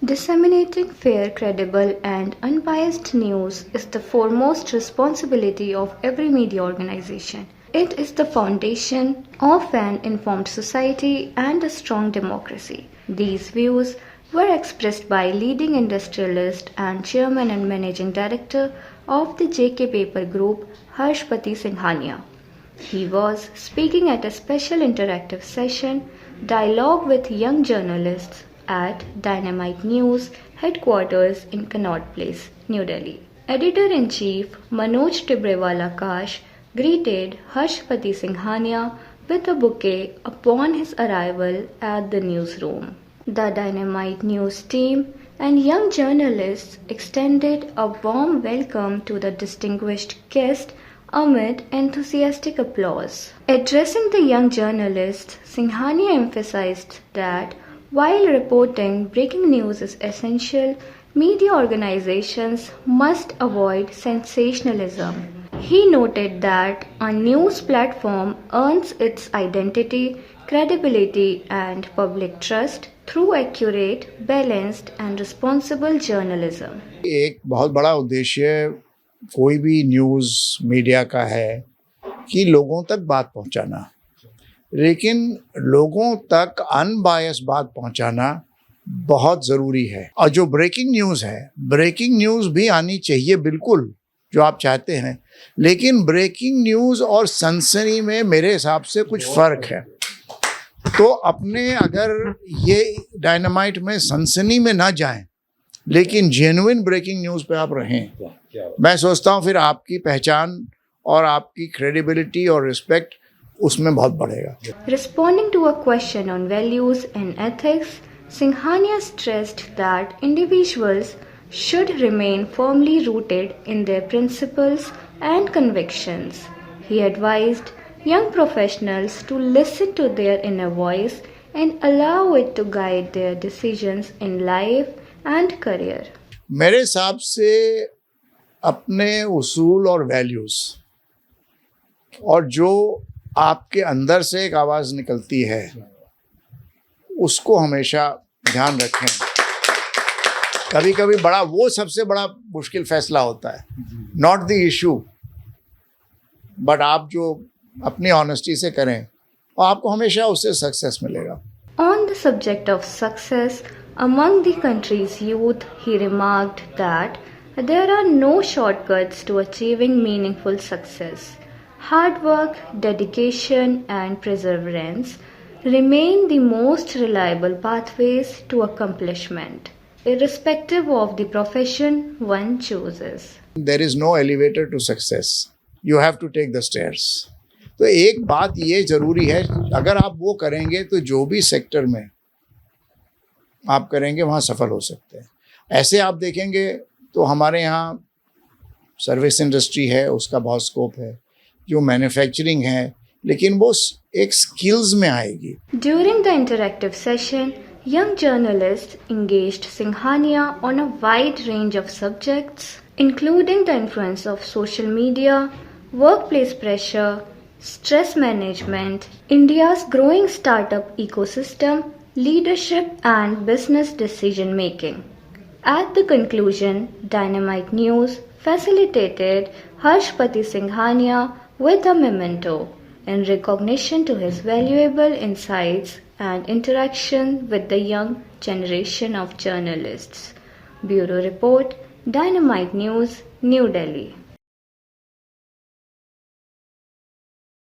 Disseminating fair, credible, and unbiased news is the foremost responsibility of every media organization. It is the foundation of an informed society and a strong democracy. These views were expressed by leading industrialist and chairman and managing director of the JK Paper Group, Harshpati Singhania. He was speaking at a special interactive session, Dialogue with Young Journalists, at Dynamite News headquarters in Connaught Place, New Delhi. Editor-in-Chief Manoj Tibrewala Kash greeted Harshpati Singhania with a bouquet upon his arrival at the newsroom. The Dynamite News team and young journalists extended a warm welcome to the distinguished guest amid enthusiastic applause. Addressing the young journalists, Singhania emphasized that while reporting breaking news is essential, media organizations must avoid sensationalism. He noted that a news platform earns its identity, credibility, and public trust through accurate, balanced, and responsible journalism. एक बहुत बड़ा उद्देश्य कोई भी news media का है कि लोगों तक बात पहुंचाना, लेकिन लोगों तक अनबायस बात पहुंचाना बहुत ज़रूरी है। और जो ब्रेकिंग न्यूज़ है, ब्रेकिंग न्यूज़ भी आनी चाहिए बिल्कुल, जो आप चाहते हैं, लेकिन ब्रेकिंग न्यूज़ और सनसनी में मेरे हिसाब से कुछ फ़र्क है। तो अपने अगर ये डायनामाइट में सनसनी में ना जाएं, लेकिन जेन्युइन ब्रेकिंग न्यूज़ पे आप रहें, मैं सोचता हूँ फिर आपकी पहचान और आपकी क्रेडिबिलिटी और रिस्पेक्ट उसमें बहुत बढ़ेगा। Responding to a question on values and ethics, Singhania stressed that individuals should remain firmly rooted in their principles and convictions. He advised young professionals to listen to their inner voice and allow it to guide their decisions in life and career. मेरे हिसाब से अपने उसूल और values और जो आपके अंदर से एक आवाज़ निकलती है, उसको हमेशा ध्यान रखें। कभी कभी वो सबसे बड़ा मुश्किल फैसला होता है, नॉट द इशू, बट आप जो अपनी ऑनेस्टी से करें, और आपको हमेशा उससे सक्सेस मिलेगा। On the subject of success among the country's youth, he remarked that there are no shortcuts to achieving meaningful success. Hard work, dedication, and perseverance remain the most reliable pathways to accomplishment, irrespective of the profession one chooses. There is no elevator to success. You have to take the stairs. तो एक बात ये ज़रूरी है, अगर आप वो करेंगे तो जो भी सेक्टर में आप करेंगे वहाँ सफल हो सकते हैं। ऐसे आप देखेंगे तो हमारे यहाँ सर्विस इंडस्ट्री है, उसका बहुत स्कोप है, जो मैन्युफैक्चरिंग है, लेकिन वो एक स्किल्स में आएगी। During the interactive session, young journalists engaged Singhania on a wide range of subjects, including the influence of social media, workplace pressure, stress management, India's growing startup ecosystem, leadership, and business decision making. At the conclusion, Dynamite News facilitated Harshpati Singhania with a memento in recognition to his valuable insights and interaction with the young generation of journalists. Bureau Report, Dynamite News, New Delhi.